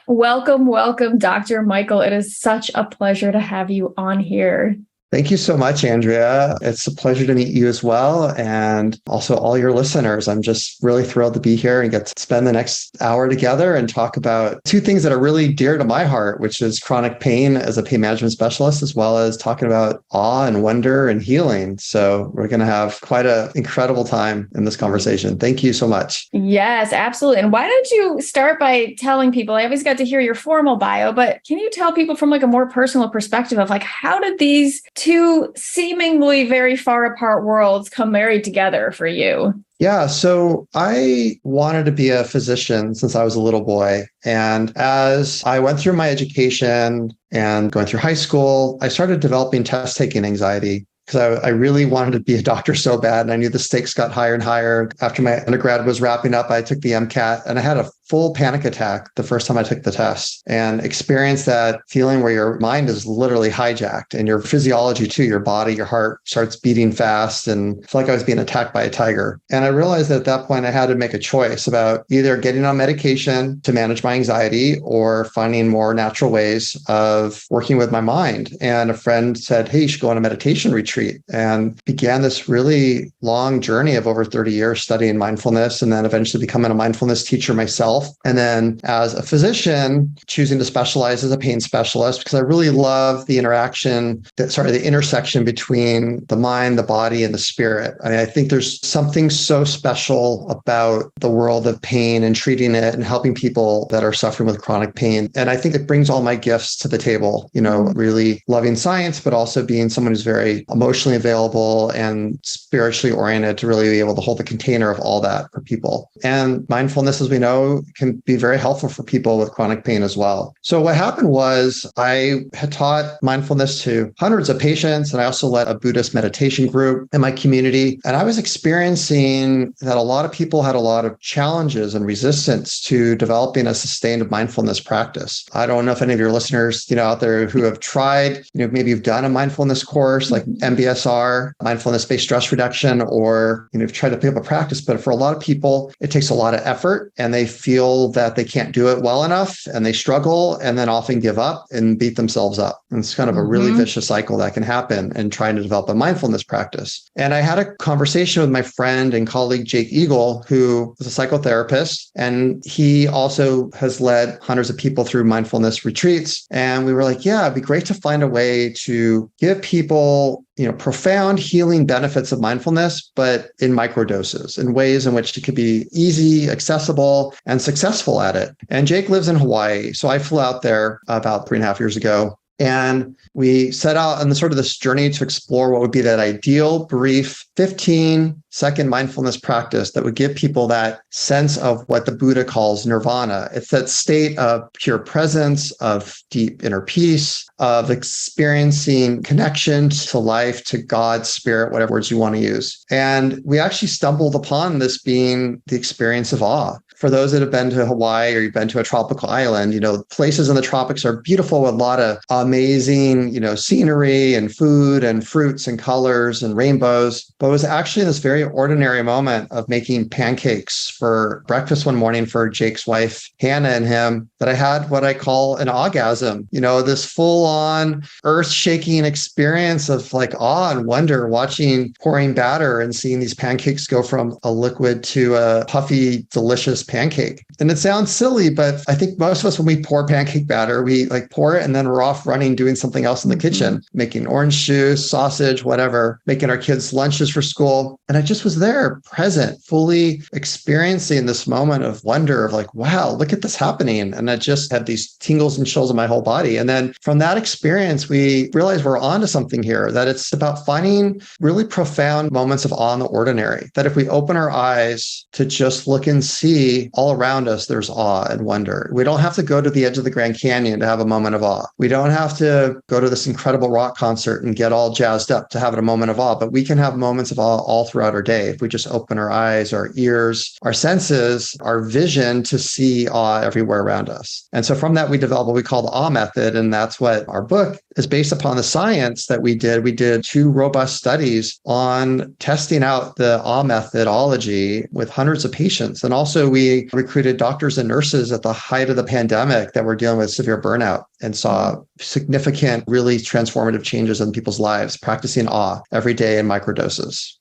Welcome, welcome, Dr. Michael. It is such a pleasure to have you on here. Thank you so much, Andrea. It's a pleasure to meet you as well. And also all your listeners. I'm just really thrilled to be here and get to spend the next hour together and talk about two things that are really dear to my heart, which is chronic pain as a pain management specialist, as well as talking about awe and wonder and healing. So we're going to have quite an incredible time in this conversation. Thank you so much. Yes, absolutely. And why don't you start by telling people, I always got to hear your formal bio, but can you tell people from like a more personal perspective of like, how did these two seemingly very far apart worlds come married together for you? Yeah, so I wanted to be a physician since I was a little boy. And as I went through my education and going through high school, I started developing test-taking anxiety because I really wanted to be a doctor so bad. And I knew the stakes got higher and higher. After my undergrad was wrapping up, I took the MCAT and I had a full panic attack the first time I took the test and experienced that feeling where your mind is literally hijacked and your physiology too, your body, your heart starts beating fast and I felt like I was being attacked by a tiger. And I realized that at that point I had to make a choice about either getting on medication to manage my anxiety or finding more natural ways of working with my mind. And a friend said, hey, you should go on a meditation retreat, and began this really long journey of over 30 years studying mindfulness and then eventually becoming a mindfulness teacher myself. And then as a physician, choosing to specialize as a pain specialist because I really love the the intersection between the mind, the body, and the spirit. I mean, I think there's something so special about the world of pain and treating it and helping people that are suffering with chronic pain. And I think it brings all my gifts to the table, really loving science, but also being someone who's very emotionally available and spiritually oriented to really be able to hold the container of all that for people. And mindfulness, as we know, can be very helpful for people with chronic pain as well. So what happened was I had taught mindfulness to hundreds of patients, and I also led a Buddhist meditation group in my community. And I was experiencing that a lot of people had a lot of challenges and resistance to developing a sustained mindfulness practice. I don't know if any of your listeners, out there who have tried, maybe you've done a mindfulness course like MBSR, mindfulness-based stress reduction, or, you've tried to pick up a practice. But for a lot of people, it takes a lot of effort and they feel that they can't do it well enough and they struggle and then often give up and beat themselves up. And it's kind of a really vicious cycle that can happen in trying to develop a mindfulness practice. And I had a conversation with my friend and colleague, Jake Eagle, who is a psychotherapist, and he also has led hundreds of people through mindfulness retreats. And we were like, yeah, it'd be great to find a way to give people profound healing benefits of mindfulness, but in microdoses, in ways in which it could be easy, accessible, and successful at it. And Jake lives in Hawaii. So I flew out there about 3.5 years ago. And we set out on this journey to explore what would be that ideal, brief, 15-second mindfulness practice that would give people that sense of what the Buddha calls nirvana. It's that state of pure presence, of deep inner peace, of experiencing connection to life, to God, spirit, whatever words you want to use. And we actually stumbled upon this being the experience of awe. For those that have been to Hawaii or you've been to a tropical island, places in the tropics are beautiful with a lot of amazing, scenery and food and fruits and colors and rainbows. But it was actually this very ordinary moment of making pancakes for breakfast one morning for Jake's wife, Hannah, and him, that I had what I call an orgasm, this full-on earth-shaking experience of like awe and wonder, watching pouring batter and seeing these pancakes go from a liquid to a puffy, delicious pancake. And it sounds silly, but I think most of us, when we pour pancake batter, we pour it and then we're off running, doing something else in the kitchen, making orange juice, sausage, whatever, making our kids lunches for school. And I just was there, present, fully experiencing this moment of wonder of like, wow, look at this happening. And I just had these tingles and chills in my whole body. And then from that experience, we realized we're onto something here, that it's about finding really profound moments of awe in the ordinary, that if we open our eyes to just look and see all around us, there's awe and wonder. We don't have to go to the edge of the Grand Canyon to have a moment of awe. We don't have to go to this incredible rock concert and get all jazzed up to have a moment of awe, but we can have moments of awe all throughout our day if we just open our eyes, our ears, our senses, our vision to see awe everywhere around us. And so from that, we developed what we call the awe method. And that's what our book is based upon, the science that we did. We did 2 robust studies on testing out the awe methodology with hundreds of patients. And also we we recruited doctors and nurses at the height of the pandemic that were dealing with severe burnout and saw significant, really transformative changes in people's lives, practicing awe every day in microdoses.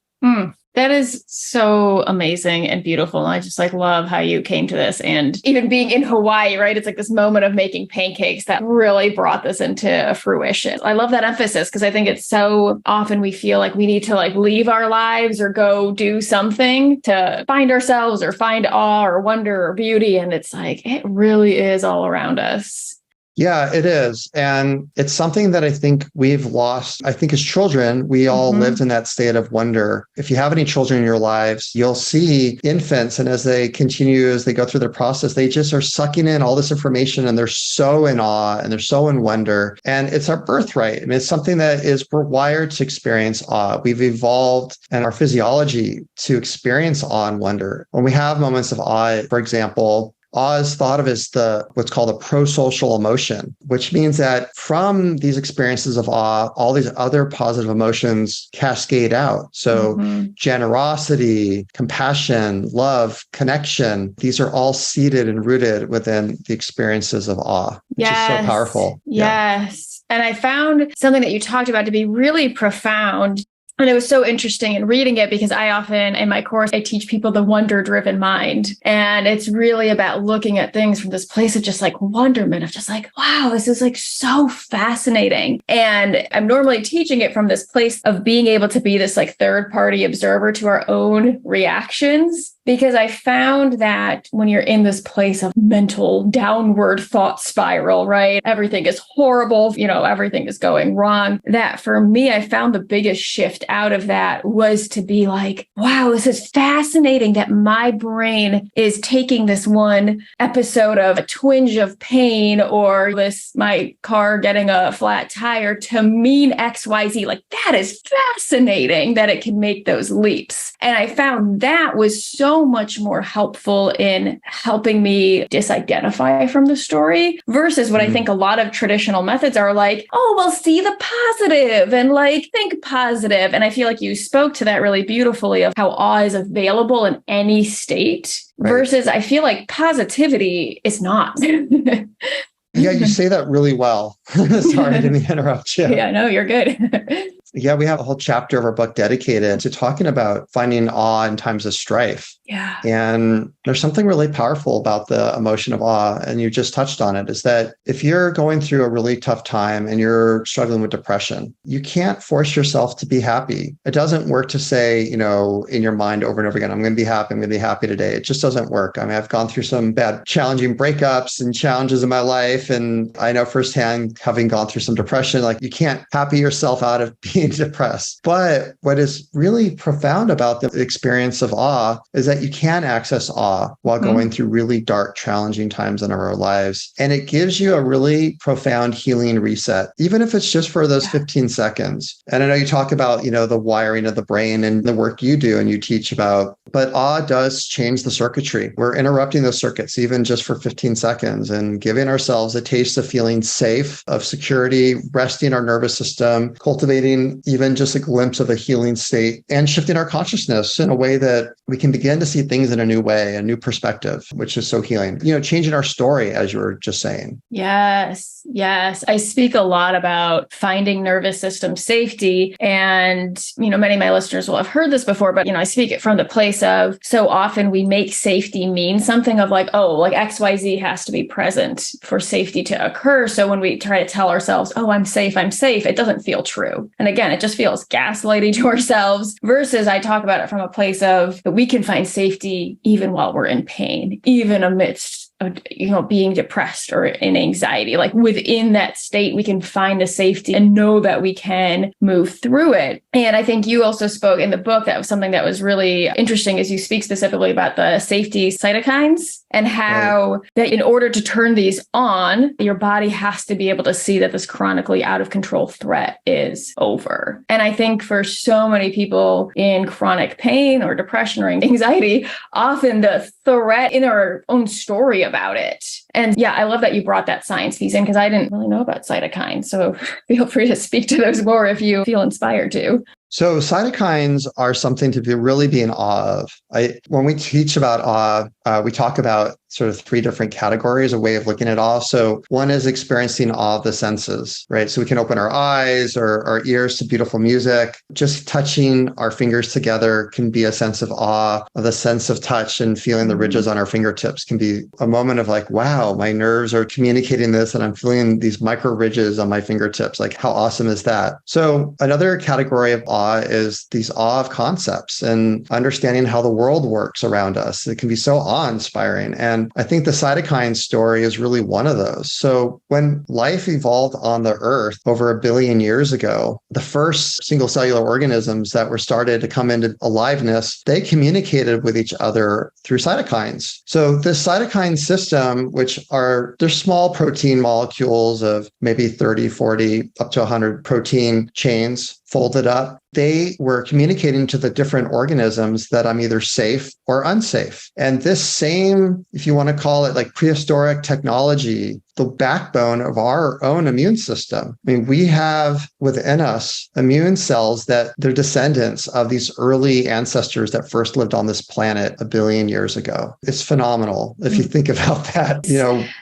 That is so amazing and beautiful. And I just love how you came to this. And even being in Hawaii, right? It's like this moment of making pancakes that really brought this into fruition. I love that emphasis because I think it's so often we feel like we need to leave our lives or go do something to find ourselves or find awe or wonder or beauty. And it's it really is all around us. Yeah, it is. And it's something that I think we've lost. I think as children, we all lived in that state of wonder. If you have any children in your lives, you'll see infants. And as they go through their process, they just are sucking in all this information and they're so in awe and they're so in wonder. And it's our birthright. I mean, it's something that we're wired to experience awe. We've evolved in our physiology to experience awe and wonder. When we have moments of awe, for example, awe is thought of as what's called a pro-social emotion, which means that from these experiences of awe, all these other positive emotions cascade out. So generosity, compassion, love, connection, these are all seated and rooted within the experiences of awe, which is so powerful. Yes. And I found something that you talked about to be really profound. And it was so interesting in reading it because I often, in my course, I teach people the wonder-driven mind. And it's really about looking at things from this place of just wonderment, of just wow, this is so fascinating. And I'm normally teaching it from this place of being able to be this third-party observer to our own reactions. Because I found that when you're in this place of mental downward thought spiral, right? Everything is horrible, everything is going wrong. That for me, I found the biggest shift out of that was to be wow, this is fascinating that my brain is taking this one episode of a twinge of pain or my car getting a flat tire to mean XYZ. That is fascinating that it can make those leaps. And I found that was so much more helpful in helping me disidentify from the story versus what I think a lot of traditional methods are oh, well, see the positive and think positive. And I feel you spoke to that really beautifully of how awe is available in any state versus I feel positivity is not. Yeah, you say that really well. Sorry, I didn't interrupt you. Yeah, no, you're good. Yeah, we have a whole chapter of our book dedicated to talking about finding awe in times of strife. Yeah. And there's something really powerful about the emotion of awe. And you just touched on it, is that if you're going through a really tough time and you're struggling with depression, you can't force yourself to be happy. It doesn't work to say, in your mind over and over again, I'm going to be happy. I'm going to be happy today. It just doesn't work. I mean, I've gone through some bad, challenging breakups and challenges in my life. And I know firsthand, having gone through some depression, you can't happy yourself out of being depressed. But what is really profound about the experience of awe is that you can access awe while going through really dark, challenging times in our lives. And it gives you a really profound healing reset, even if it's just for those 15 seconds. And I know you talk about, the wiring of the brain and the work you do and you teach about, but awe does change the circuitry. We're interrupting those circuits, even just for 15 seconds and giving ourselves a taste of feeling safe, of security, resting our nervous system, cultivating even just a glimpse of a healing state and shifting our consciousness in a way that we can begin to see things in a new way, a new perspective, which is so healing. Changing our story, as you were just saying. Yes. I speak a lot about finding nervous system safety. And, many of my listeners will have heard this before, but, I speak it from the place of so often we make safety mean something of XYZ has to be present for safety to occur. So when we try to tell ourselves, oh, I'm safe, it doesn't feel true. And again, it just feels gaslighting to ourselves versus I talk about it from a place of that we can find safety even while we're in pain, even amidst being depressed or in anxiety. Within that state, we can find a safety and know that we can move through it. And I think you also spoke in the book, that was something that was really interesting, as you speak specifically about the safety cytokines and how that in order to turn these on, your body has to be able to see that this chronically out of control threat is over. And I think for so many people in chronic pain or depression or anxiety, often the threat in our own story about it And yeah, I love that you brought that science piece in because I didn't really know about cytokines. So feel free to speak to those more if you feel inspired to. So cytokines are something to really be in awe of. When we teach about awe, we talk about sort of three different categories, a way of looking at awe. So one is experiencing awe of the senses, right? So we can open our eyes or our ears to beautiful music. Just touching our fingers together can be a sense of awe, of the sense of touch, and feeling the ridges on our fingertips can be a moment of like, wow, my nerves are communicating this and I'm feeling these micro ridges on my fingertips. Like, how awesome is that? So another category of awe is these awe of concepts and understanding how the world works around us. It can be so awe-inspiring. And I think the cytokine story is really one of those. So when life evolved on the earth over 1 billion years ago, the first single cellular organisms that were started to come into aliveness, they communicated with each other through cytokines. So this cytokine system, they're small protein molecules of maybe 30, 40, up to 100 protein chains folded up, they were communicating to the different organisms that I'm either safe or unsafe. And this same, if you want to call it like prehistoric technology, the backbone of our own immune system. I mean, we have within us immune cells that they're descendants of these early ancestors that first lived on this planet 1 billion years ago. It's phenomenal if you think about that.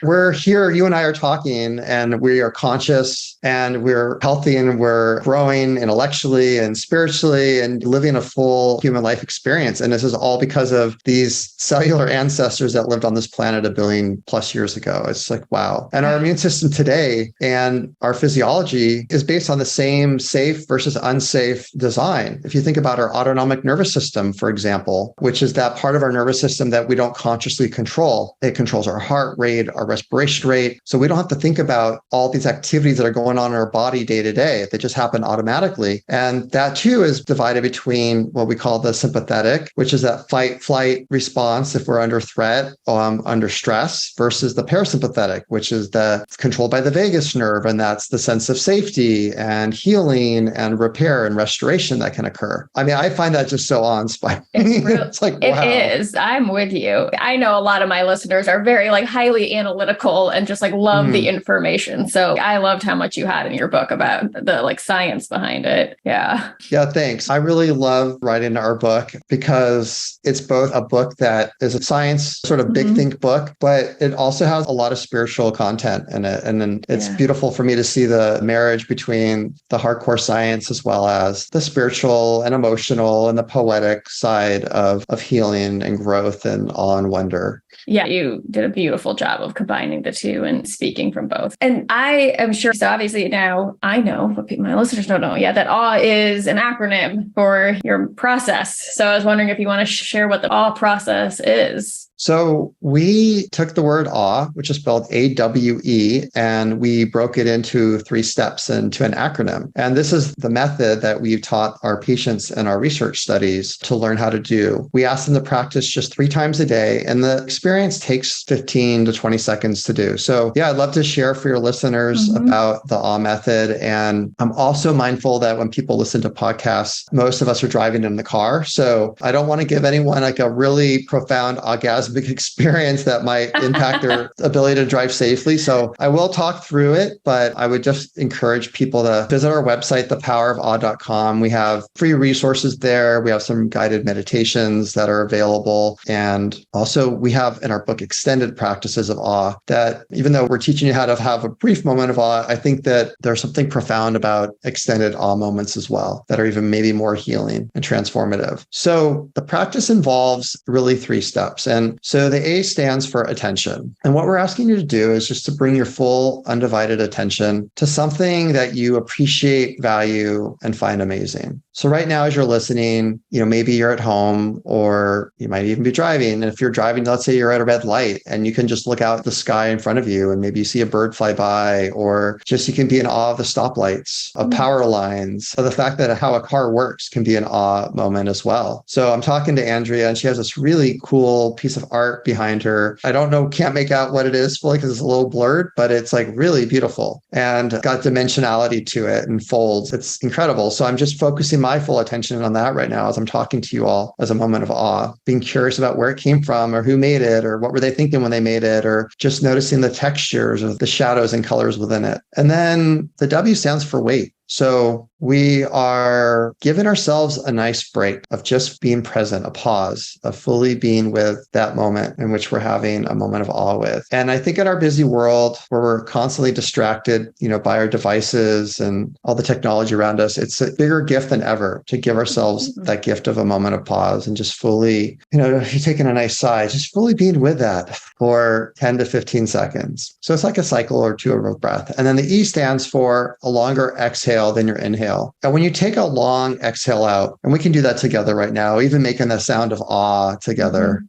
We're here, you and I are talking, and we are conscious and we're healthy and we're growing intellectually and spiritually and living a full human life experience. And this is all because of these cellular ancestors that lived on this planet 1 billion plus years ago. It's like, wow. And our immune system today and our physiology is based on the same safe versus unsafe design. If you think about our autonomic nervous system, for example, which is that part of our nervous system that we don't consciously control, it controls our heart rate, our respiration rate. So we don't have to think about all these activities that are going on in our body day to day. They just happen automatically. And that too is divided between what we call the sympathetic, which is that fight flight response if we're under threat, under stress, versus the parasympathetic, which is controlled by the vagus nerve. And that's the sense of safety and healing and repair and restoration that can occur. I mean, I find that just so awe-inspiring. It's like, wow. It is. I'm with you. I know a lot of my listeners are very highly analytical and just love the information. So I loved how much you had in your book about the science behind it. Yeah. Yeah, thanks. I really love writing our book because it's both a book that is a science sort of big think book, but it also has a lot of spiritual content in it. And then it's beautiful for me to see the marriage between the hardcore science as well as the spiritual and emotional and the poetic side of healing and growth and awe and wonder. Yeah, you did a beautiful job of combining the two and speaking from both. And I am sure, so obviously now I know, but my listeners don't know yet, that awe is an acronym for your process. So I was wondering if you want to share what the awe process is. So we took the word awe, which is spelled AWE, and we broke it into 3 steps into an acronym. And this is the method that we've taught our patients in our research studies to learn how to do. We ask them to practice just 3 times a day, and the experience takes 15 to 20 seconds to do. So yeah, I'd love to share for your listeners about the awe method. And I'm also mindful that when people listen to podcasts, most of us are driving in the car. So I don't want to give anyone a really profound orgasmic experience that might impact their ability to drive safely. So I will talk through it, but I would just encourage people to visit our website, thepowerofawe.com. We have free resources there. We have some guided meditations that are available. And also we have in our book extended practices of awe that even though we're teaching you how to have a brief moment of awe, I think that there's something profound about extended awe moments as well that are even maybe more healing and transformative. So the practice involves really 3 steps. And so the A stands for attention. And what we're asking you to do is just to bring your full undivided attention to something that you appreciate, value, and find amazing. So right now, as you're listening, maybe you're at home or you might even be driving. And if you're driving, let's say you're at a red light and you can just look out at the sky in front of you and maybe you see a bird fly by, or just you can be in awe of the stoplights, of power lines, of the fact that how a car works can be an awe moment as well. So I'm talking to Andrea and she has this really cool piece of art behind her. I don't know, can't make out what it is fully because it's a little blurred, but it's really beautiful and got dimensionality to it and folds. It's incredible. So I'm just focusing focusing my full attention on that right now as I'm talking to you all as a moment of awe, being curious about where it came from or who made it or what were they thinking when they made it, or just noticing the textures or the shadows and colors within it. And then the W stands for wait. So we are giving ourselves a nice break of just being present, a pause, of fully being with that moment in which we're having a moment of awe with. And I think in our busy world where we're constantly distracted, by our devices and all the technology around us, it's a bigger gift than ever to give ourselves that gift of a moment of pause and just fully, if you're taking a nice sigh, just fully being with that for 10 to 15 seconds. So it's like a cycle or two of breath. And then the E stands for a longer exhale than your inhale. And when you take a long exhale out, and we can do that together right now, even making the sound of awe together.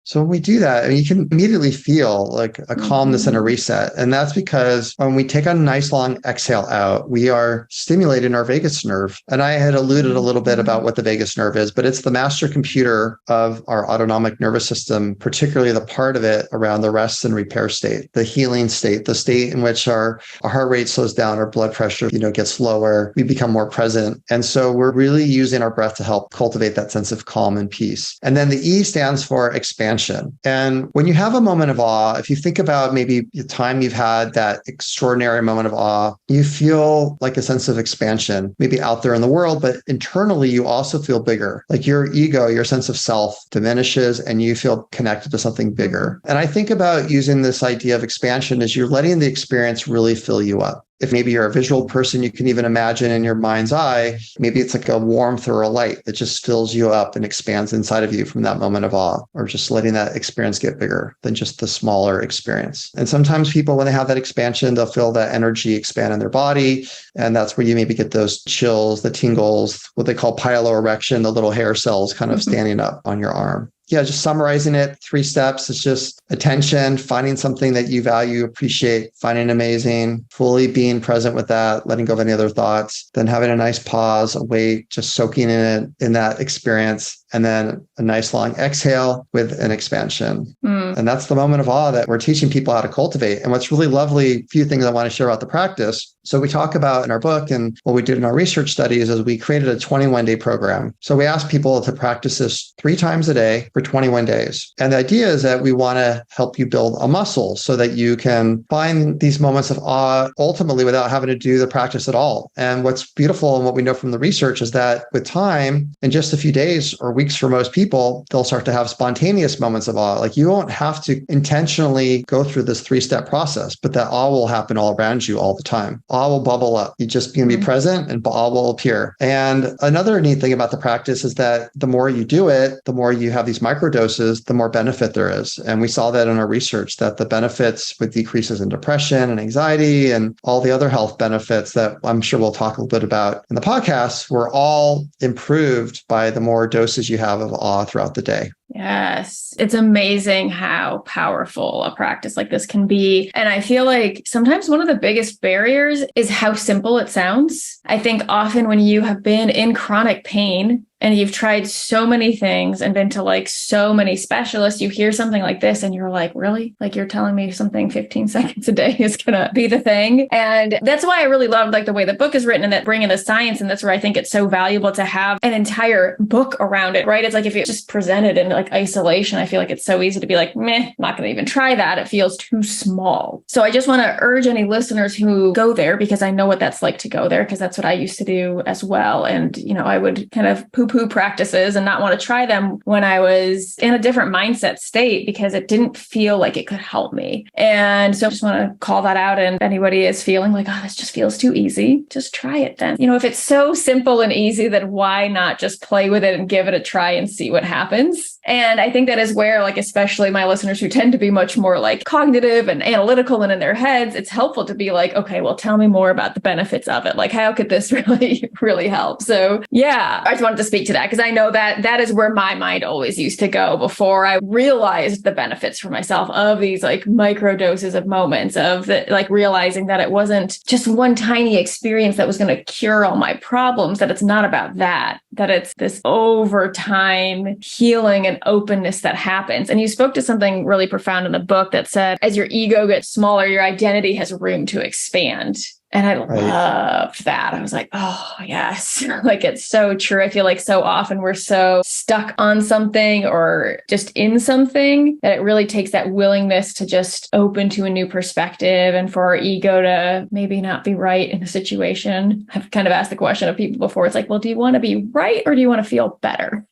So when we do that, you can immediately feel like a calmness and a reset. And that's because when we take a nice long exhale out, we are stimulating our vagus nerve. And I had alluded a little bit about what the vagus nerve is, but it's the master computer of our autonomic nervous system, particularly the part of it around the rest and repair state, the healing state, the state in which our heart rate slows down, our blood pressure, gets lower, we become more present. And so we're really using our breath to help cultivate that sense of calm and peace. And then the E stands for expansion. And when you have a moment of awe, if you think about maybe the time you've had that extraordinary moment of awe, you feel like a sense of expansion, maybe out there in the world, but internally you also feel bigger. Like your ego, your sense of self diminishes and you feel connected to something bigger. And I think about using this idea of expansion as you're letting the experience really fill you up. If maybe you're a visual person, you can even imagine in your mind's eye, maybe it's like a warmth or a light that just fills you up and expands inside of you from that moment of awe, or just letting that experience get bigger than just the smaller experience. And sometimes people, when they have that expansion, they'll feel that energy expand in their body. And that's where you maybe get those chills, the tingles, what they call piloerection, the little hair cells kind of standing up on your arm. Yeah, just summarizing it, 3 steps. It's just attention, finding something that you value, appreciate, finding amazing, fully being present with that, letting go of any other thoughts, then having a nice pause, a wait, just soaking in it, in that experience, and then a nice long exhale with an expansion. And that's the moment of awe that we're teaching people how to cultivate. And what's really lovely, few things I want to share about the practice. So we talk about in our book and what we did in our research studies is we created a 21-day program. So we asked people to practice this 3 times a day for 21 days. And the idea is that we want to help you build a muscle so that you can find these moments of awe ultimately without having to do the practice at all. And what's beautiful and what we know from the research is that with time, in just a few days or weeks for most people, they'll start to have spontaneous moments of awe. Like you won't have to intentionally go through this 3-step process, but that awe will happen all around you all the time. Awe will bubble up. You just going to be present and awe will appear. And another neat thing about the practice is that the more you do it, the more you have these microdoses, the more benefit there is. And we saw that in our research that the benefits with decreases in depression and anxiety and all the other health benefits that I'm sure we'll talk a little bit about in the podcast were all improved by the more doses you have of awe throughout the day. Yes. It's amazing how powerful a practice like this can be. And I feel like sometimes one of the biggest barriers is how simple it sounds. I think often when you have been in chronic pain and you've tried so many things and been to like so many specialists, you hear something like this and you're like, really? Like you're telling me something 15 seconds a day is going to be the thing. And that's why I really loved like the way the book is written and that bringing the science. And that's where I think it's so valuable to have an entire book around it, right? It's like if you just present it in like isolation, I feel like it's so easy to be like, meh, not going to even try that. It feels too small. So I just want to urge any listeners who go there, because I know what that's like to go there, because that's what I used to do as well. And, I would kind of poo-poo practices and not want to try them when I was in a different mindset state because it didn't feel like it could help me. And so I just want to call that out. And if anybody is feeling like, oh, this just feels too easy, just try it then. If it's so simple and easy, then why not just play with it and give it a try and see what happens? And I think that is where, like, especially my listeners who tend to be much more like cognitive and analytical and in their heads, it's helpful to be like, okay, well, tell me more about the benefits of it. Like, how could this really help? So yeah, I just wanted to speak to that because I know that that is where my mind always used to go before I realized the benefits for myself of these like micro doses of moments of the, like realizing that it wasn't just one tiny experience that was going to cure all my problems, that it's not about that it's this over time healing and openness that happens. And you spoke to something really profound in the book that said, as your ego gets smaller, your identity has room to expand. And I Right. loved that. I was like, oh, yes. Like, it's so true. I feel like so often we're so stuck on something or just in something that it really takes that willingness to just open to a new perspective and for our ego to maybe not be right in a situation. I've kind of asked the question of people before. It's like, well, do you want to be right or do you want to feel better?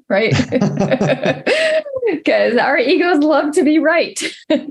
Right? Because our egos love to be right.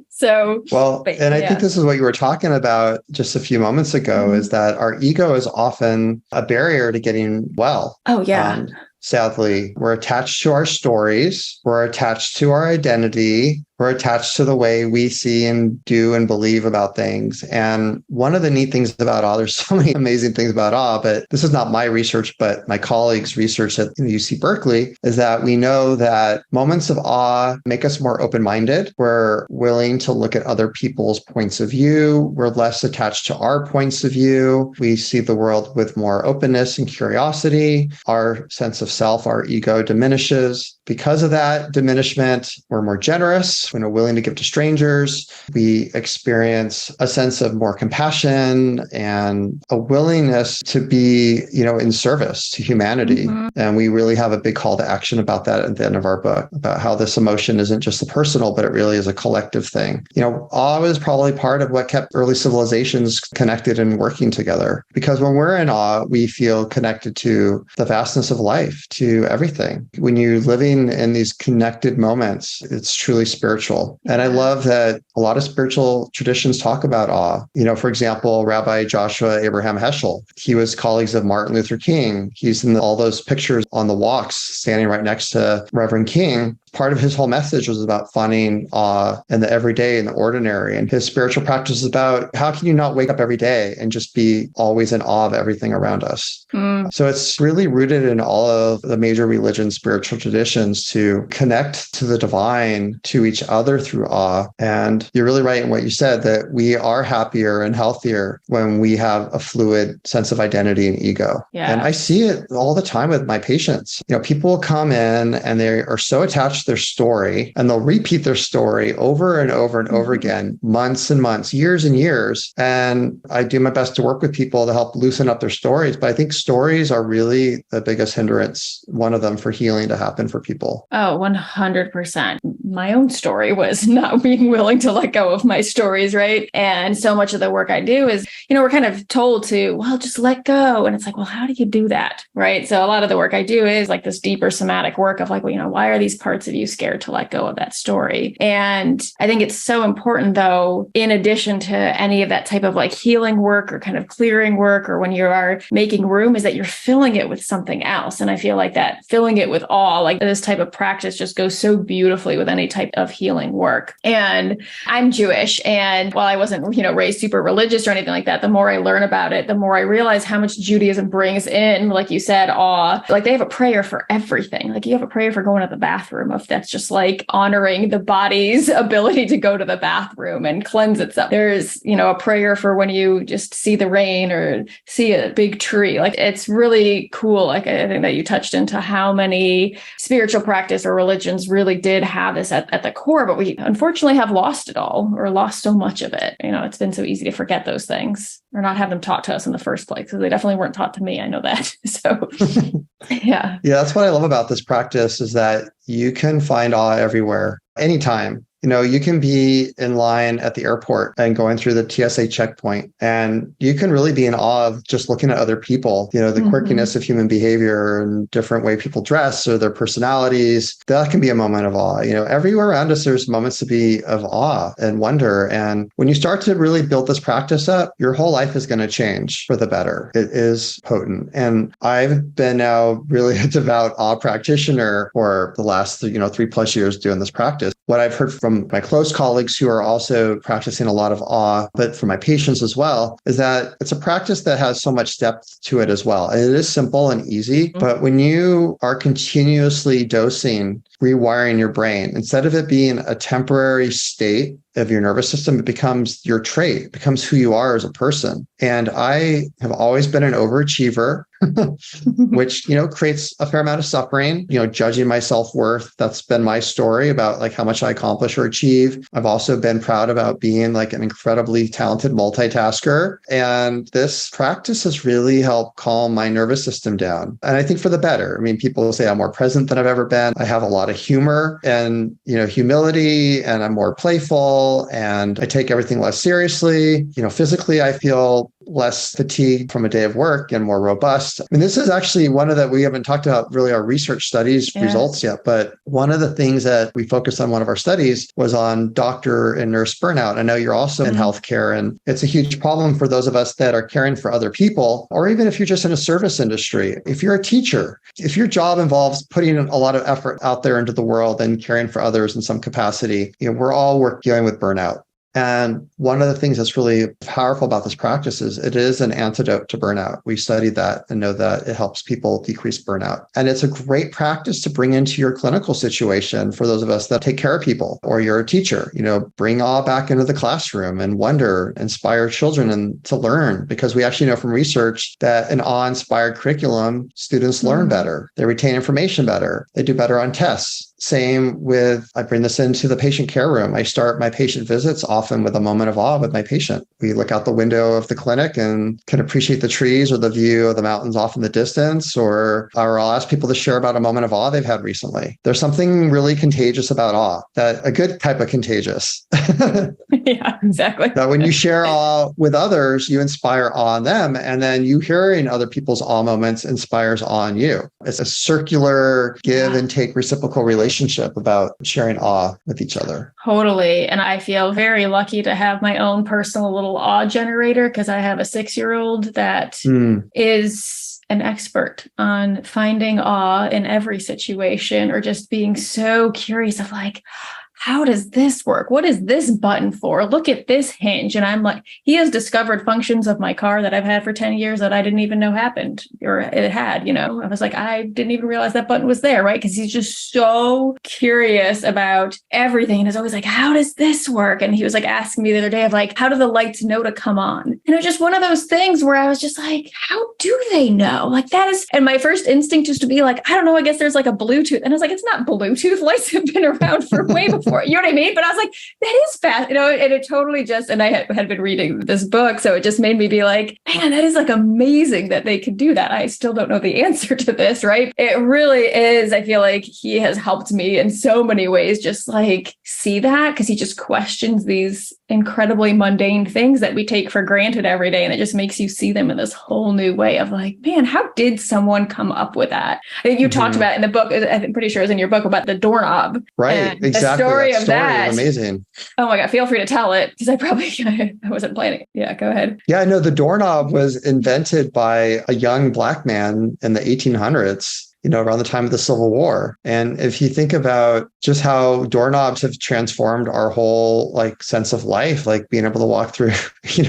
So, Well, and I think this is what you were talking about just a few moments ago, is that our ego is often a barrier to getting well. Oh, yeah. Sadly, we're attached to our stories. We're attached to our identity. We're attached to the way we see and do and believe about things. And one of the neat things about awe, there's so many amazing things about awe, but this is not my research, but my colleagues' research at UC Berkeley, is that we know that moments of awe make us more open-minded. We're willing to look at other people's points of view. We're less attached to our points of view. We see the world with more openness and curiosity. Our sense of self, our ego diminishes. Because of that diminishment, we're more generous. We're willing to give to strangers. We experience a sense of more compassion and a willingness to be, in service to humanity. Mm-hmm. And we really have a big call to action about that at the end of our book, about how this emotion isn't just the personal, but it really is a collective thing. Awe is probably part of what kept early civilizations connected and working together. Because when we're in awe, we feel connected to the vastness of life, to everything. When you're living in these connected moments, it's truly spiritual. And I love that a lot of spiritual traditions talk about awe. For example, Rabbi Joshua Abraham Heschel, he was colleagues of Martin Luther King. He's in all those pictures on the walks, standing right next to Reverend King. Part of his whole message was about finding awe in the everyday and the ordinary. And his spiritual practice is about how can you not wake up every day and just be always in awe of everything around us? So it's really rooted in all of the major religion, spiritual traditions to connect to the divine, to each other through awe. And you're really right in what you said, that we are happier and healthier when we have a fluid sense of identity and ego. Yeah. And I see it all the time with my patients. People will come in and they are so attached to their story, and they'll repeat their story over and over and over again, months and months, years and years. And I do my best to work with people to help loosen up their stories. But I think stories are really the biggest hindrance, one of them, for healing to happen for people. Oh, 100%. My own story was not being willing to let go of my stories, right? And so much of the work I do is, we're kind of told to, just let go. And it's like, well, how do you do that? Right? So a lot of the work I do is like this deeper somatic work of like, why are these parts of you scared to let go of that story? And I think it's so important, though, in addition to any of that type of like healing work or kind of clearing work, or when you are making room, is that you're filling it with something else. And I feel like that filling it with awe, like this type of practice just goes so beautifully with any type of healing work. And I'm Jewish. And while I wasn't, raised super religious or anything like that, the more I learn about it, the more I realize how much Judaism brings in, like you said, awe. Like they have a prayer for everything. Like you have a prayer for going to the bathroom, if that's just like honoring the body's ability to go to the bathroom and cleanse itself. There's, a prayer for when you just see the rain or see a big tree. Like it's really cool. Like I think that you touched into how many spiritual practice or religions really did have this at the core, but we unfortunately have lost it all, or lost so much of it. It's been so easy to forget those things or not have them taught to us in the first place, because they definitely weren't taught to me. I know that. So yeah. Yeah, that's what I love about this practice, is that you can find awe everywhere, anytime. You can be in line at the airport and going through the TSA checkpoint, and you can really be in awe of just looking at other people, the quirkiness of human behavior and different way people dress or their personalities. That can be a moment of awe. Everywhere around us, there's moments to be of awe and wonder. And when you start to really build this practice up, your whole life is going to change for the better. It is potent. And I've been now really a devout awe practitioner for the last, 3+ years doing this practice. What I've heard from my close colleagues who are also practicing a lot of awe, but for my patients as well, is that it's a practice that has so much depth to it as well. And it is simple and easy, but when you are continuously dosing, rewiring your brain, instead of it being a temporary state of your nervous system, it becomes your trait, it becomes who you are as a person. And I have always been an overachiever. which, creates a fair amount of suffering, judging my self-worth. That's been my story about like how much I accomplish or achieve. I've also been proud about being like an incredibly talented multitasker. And this practice has really helped calm my nervous system down. And I think for the better. I mean, people say I'm more present than I've ever been. I have a lot of humor and, humility, and I'm more playful, and I take everything less seriously. Physically, I feel less fatigued from a day of work and more robust. I mean, this is actually one of we haven't talked about really our research studies results yet, but one of the things that we focused on one of our studies was on doctor and nurse burnout. I know you're also in healthcare, and it's a huge problem for those of us that are caring for other people, or even if you're just in a service industry. If you're a teacher, if your job involves putting a lot of effort out there into the world and caring for others in some capacity, we're all dealing with burnout. And one of the things that's really powerful about this practice is it is an antidote to burnout. We studied that and know that it helps people decrease burnout. And it's a great practice to bring into your clinical situation for those of us that take care of people, or you're a teacher. Bring awe back into the classroom and wonder, inspire children and to learn, because we actually know from research that an awe-inspired curriculum, students learn better, they retain information better, they do better on tests. Same with, I bring this into the patient care room. I start my patient visits often with a moment of awe with my patient. We look out the window of the clinic and can appreciate the trees or the view of the mountains off in the distance, or I'll ask people to share about a moment of awe they've had recently. There's something really contagious about awe, that a good type of contagious. Yeah, exactly. That when you share awe with others, you inspire awe in them. And then you hearing other people's awe moments inspires awe in you. It's a circular give and take reciprocal relationship about sharing awe with each other. Totally. And I feel very lucky to have my own personal little awe generator, because I have a 6-year-old that is an expert on finding awe in every situation, or just being so curious of like, how does this work? What is this button for? Look at this hinge. And I'm like, he has discovered functions of my car that I've had for 10 years that I didn't even know happened, or it had, I was like, I didn't even realize that button was there, right? Because he's just so curious about everything. And is always like, how does this work? And he was like asking me the other day of like, how do the lights know to come on? And it was just one of those things where I was just like, how do they know? Like that is, and my first instinct is to be like, I don't know, I guess there's like a Bluetooth. And I was like, it's not Bluetooth. Lights have been around for way before. You know what I mean? But I was like, that is fast, and it totally just, and I had been reading this book. So it just made me be like, man, that is like amazing that they could do that. I still don't know the answer to this, right? It really is. I feel like he has helped me in so many ways, just like see that, because he just questions these incredibly mundane things that we take for granted every day. And it just makes you see them in this whole new way of like, man, how did someone come up with that? I think you talked about in the book, I'm pretty sure it was in your book, about the doorknob. Right. Exactly. The story of that. Amazing. Oh my God. Feel free to tell it, because I wasn't planning. Yeah, go ahead. Yeah, no, the doorknob was invented by a young Black man in the 1800s. Around the time of the Civil War. And if you think about just how doorknobs have transformed our whole like sense of life, like being able to walk through,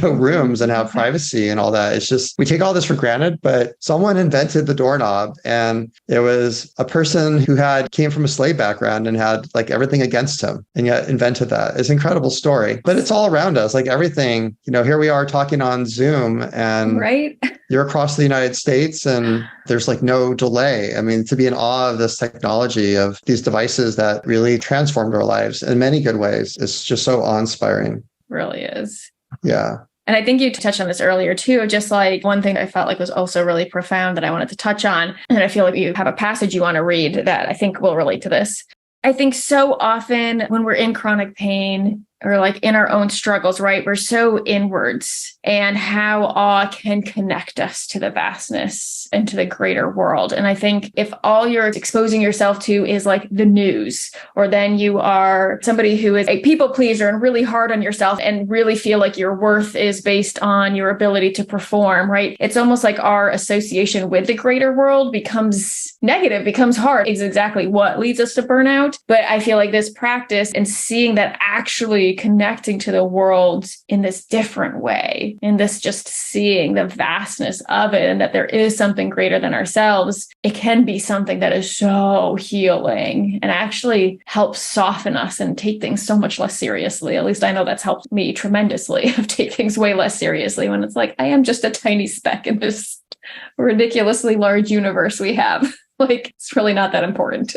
rooms and have privacy and all that, it's just, we take all this for granted, but someone invented the doorknob, and it was a person who came from a slave background and had like everything against him, and yet invented that. It's an incredible story, but it's all around us. Like everything, here we are talking on Zoom, and right. You're across the United States and there's like no delay. I mean, to be in awe of this technology, of these devices that really transformed our lives in many good ways, is just so awe-inspiring. Really is. Yeah. And I think you touched on this earlier too, just like one thing I felt like was also really profound that I wanted to touch on. And I feel like you have a passage you want to read that I think will relate to this. I think so often when we're in chronic pain, or like in our own struggles, right? We're so inwards, and how awe can connect us to the vastness and to the greater world. And I think if all you're exposing yourself to is like the news, or then you are somebody who is a people pleaser and really hard on yourself and really feel like your worth is based on your ability to perform, right? It's almost like our association with the greater world becomes negative, becomes hard. Is exactly what leads us to burnout. But I feel like this practice and seeing that actually connecting to the world in this different way, in this just seeing the vastness of it, and that there is something greater than ourselves, it can be something that is so healing and actually helps soften us and take things so much less seriously. At least I know that's helped me tremendously, of take things way less seriously when it's like, I am just a tiny speck in this ridiculously large universe we have. Like, it's really not that important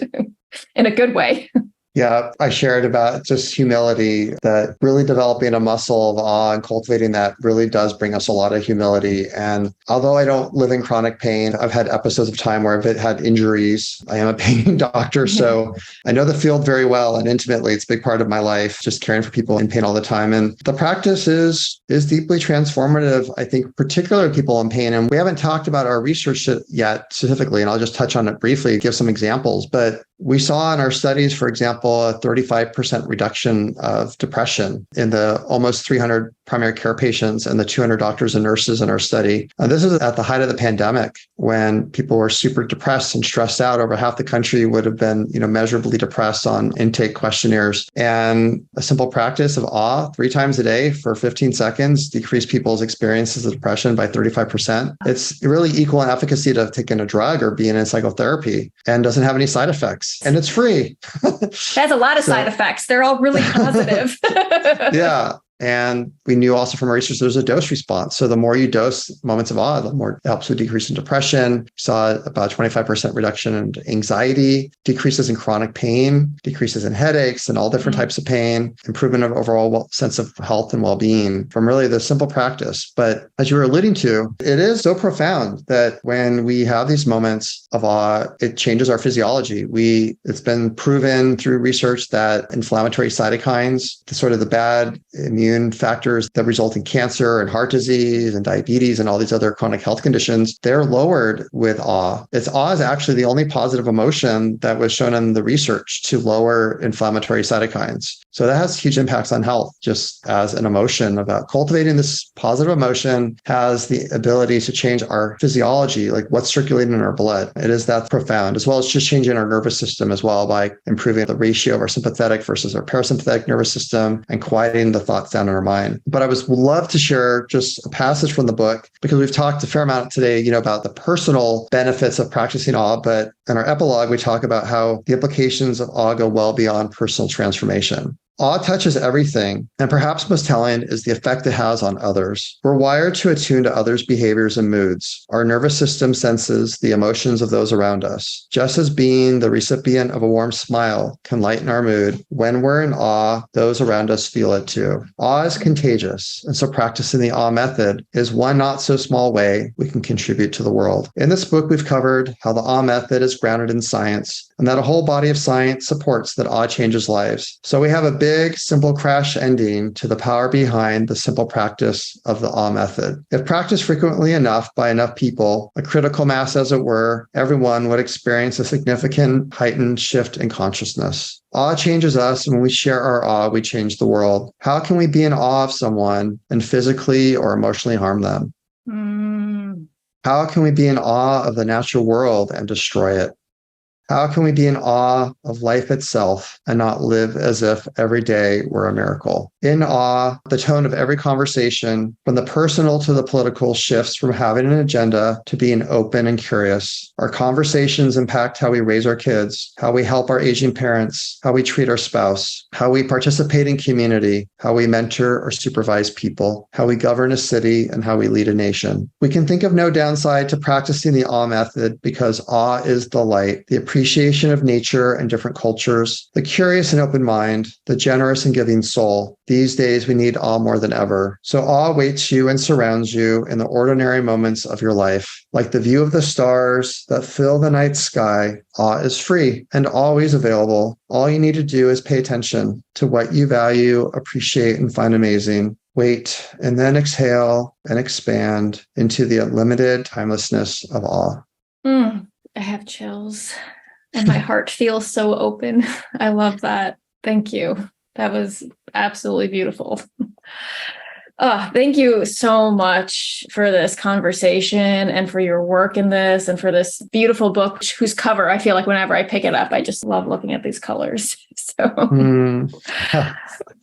in a good way. Yeah, I shared about just humility, that really developing a muscle of awe and cultivating that really does bring us a lot of humility. And although I don't live in chronic pain, I've had episodes of time where I've had injuries. I am a pain doctor, so I know the field very well and intimately. It's a big part of my life, just caring for people in pain all the time. And the practice is deeply transformative, I think, particularly people in pain. And we haven't talked about our research yet specifically, and I'll just touch on it briefly, give some examples. But we saw in our studies, for example, a 35% reduction of depression in the almost 300 primary care patients and the 200 doctors and nurses in our study. This is at the height of the pandemic, when people were super depressed and stressed out. Over half the country would have been, measurably depressed on intake questionnaires. And a simple practice of awe 3 times a day for 15 seconds decreased people's experiences of depression by 35%. It's really equal in efficacy to taking a drug or being in psychotherapy, and doesn't have any side effects. And it's free. That's a lot of side effects. They're all really positive. Yeah. And we knew also from our research, there's a dose response. So the more you dose moments of awe, the more it helps with decrease in depression. We saw about 25% reduction in anxiety, decreases in chronic pain, decreases in headaches and all different types of pain, improvement of overall sense of health and well-being from really the simple practice. But as you were alluding to, it is so profound that when we have these moments of awe, it changes our physiology. It's been proven through research that inflammatory cytokines, the bad immune factors that result in cancer and heart disease and diabetes and all these other chronic health conditions, they're lowered with awe. Awe is actually the only positive emotion that was shown in the research to lower inflammatory cytokines. So that has huge impacts on health, just as an emotion. About cultivating this positive emotion has the ability to change our physiology, like what's circulating in our blood. It is that profound, as well as just changing our nervous system as well by improving the ratio of our sympathetic versus our parasympathetic nervous system and quieting the thoughts down in our mind. But I would love to share just a passage from the book, because we've talked a fair amount today, about the personal benefits of practicing awe. But in our epilogue, we talk about how the implications of awe go well beyond personal transformation. Awe touches everything, and perhaps most telling is the effect it has on others. We're wired to attune to others' behaviors and moods. Our nervous system senses the emotions of those around us. Just as being the recipient of a warm smile can lighten our mood, when we're in awe, those around us feel it too. Awe is contagious, and so practicing the awe method is one not so small way we can contribute to the world. In this book, we've covered how the awe method is grounded in science, and that a whole body of science supports that awe changes lives. So we have a big, simple crash ending to the power behind the simple practice of the awe method. If practiced frequently enough by enough people, a critical mass as it were, everyone would experience a significant heightened shift in consciousness. Awe changes us, and when we share our awe, we change the world. How can we be in awe of someone and physically or emotionally harm them? How can we be in awe of the natural world and destroy it? How can we be in awe of life itself and not live as if every day were a miracle? In awe, the tone of every conversation, from the personal to the political, shifts from having an agenda to being open and curious. Our conversations impact how we raise our kids, how we help our aging parents, how we treat our spouse, how we participate in community, how we mentor or supervise people, how we govern a city, and how we lead a nation. We can think of no downside to practicing the awe method, because awe is the light, the appreciation of nature and different cultures, the curious and open mind, the generous and giving soul. These days, we need awe more than ever. So awe awaits you and surrounds you in the ordinary moments of your life. Like the view of the stars that fill the night sky, awe is free and always available. All you need to do is pay attention to what you value, appreciate, and find amazing. Wait, and then exhale and expand into the unlimited timelessness of awe. I have chills. And my heart feels so open. I love that. Thank you. That was absolutely beautiful. Thank you so much for this conversation and for your work in this and for this beautiful book, whose cover, I feel like whenever I pick it up, I just love looking at these colors. So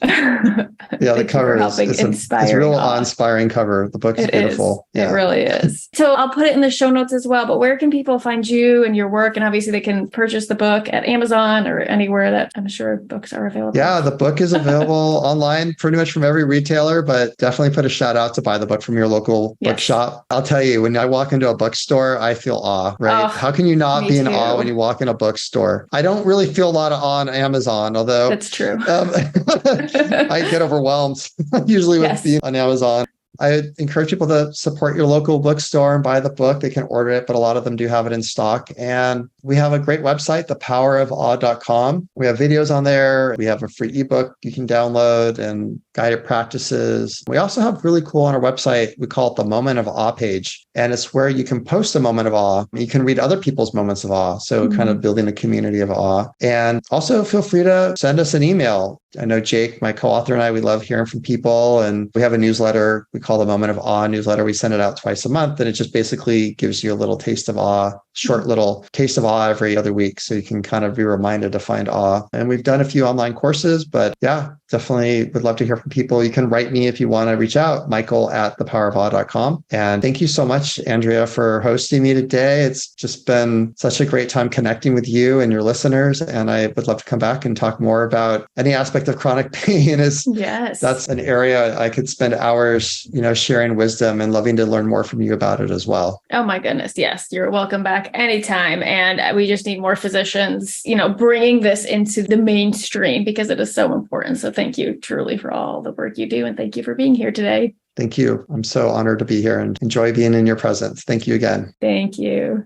Yeah, Yeah, the Thank you for cover helping it's a inspiring real awe. awe-inspiring cover. The book is beautiful. It really is. So I'll put it in the show notes as well. But where can people find you and your work? And obviously they can purchase the book at Amazon or anywhere that I'm sure books are available. Yeah, the book is available online pretty much from every retailer, but definitely put a shout out to buy the book from your local bookshop. I'll tell you, when I walk into a bookstore, I feel awe, right? Oh, How can you not be in awe when too. you walk in a bookstore? I don't really feel a lot of awe on Amazon, although That's true. I get overwhelmed usually with being on Amazon. I encourage people to support your local bookstore and buy the book. They can order it, but a lot of them do have it in stock. And we have a great website, thepowerofawe.com. We have videos on there. We have a free ebook you can download and guided practices. We also have really cool on our website. We call it the Moment of Awe page. And it's where you can post a moment of awe. You can read other people's moments of awe. So kind of building a community of awe. And also feel free to send us an email. I know Jake, my co-author, and I, we love hearing from people. And we have a newsletter we call the Moment of Awe newsletter. We send it out twice a month. And it just basically gives you a little taste of awe, short little taste of awe every other week. So you can kind of be reminded to find awe. And we've done a few online courses, but yeah, definitely would love to hear from people. You can write me if you want to reach out, michael@thepowerofawe.com. And thank you so much, Andrea, for hosting me today. It's just been such a great time connecting with you and your listeners. And I would love to come back and talk more about any aspect of chronic pain. That's an area I could spend hours, sharing wisdom and loving to learn more from you about it as well. Oh my goodness. Yes. You're welcome back anytime. And we just need more physicians, bringing this into the mainstream because it is so important. So thank you truly for all the work you do. And thank you for being here today. Thank you. I'm so honored to be here and enjoy being in your presence. Thank you again. Thank you.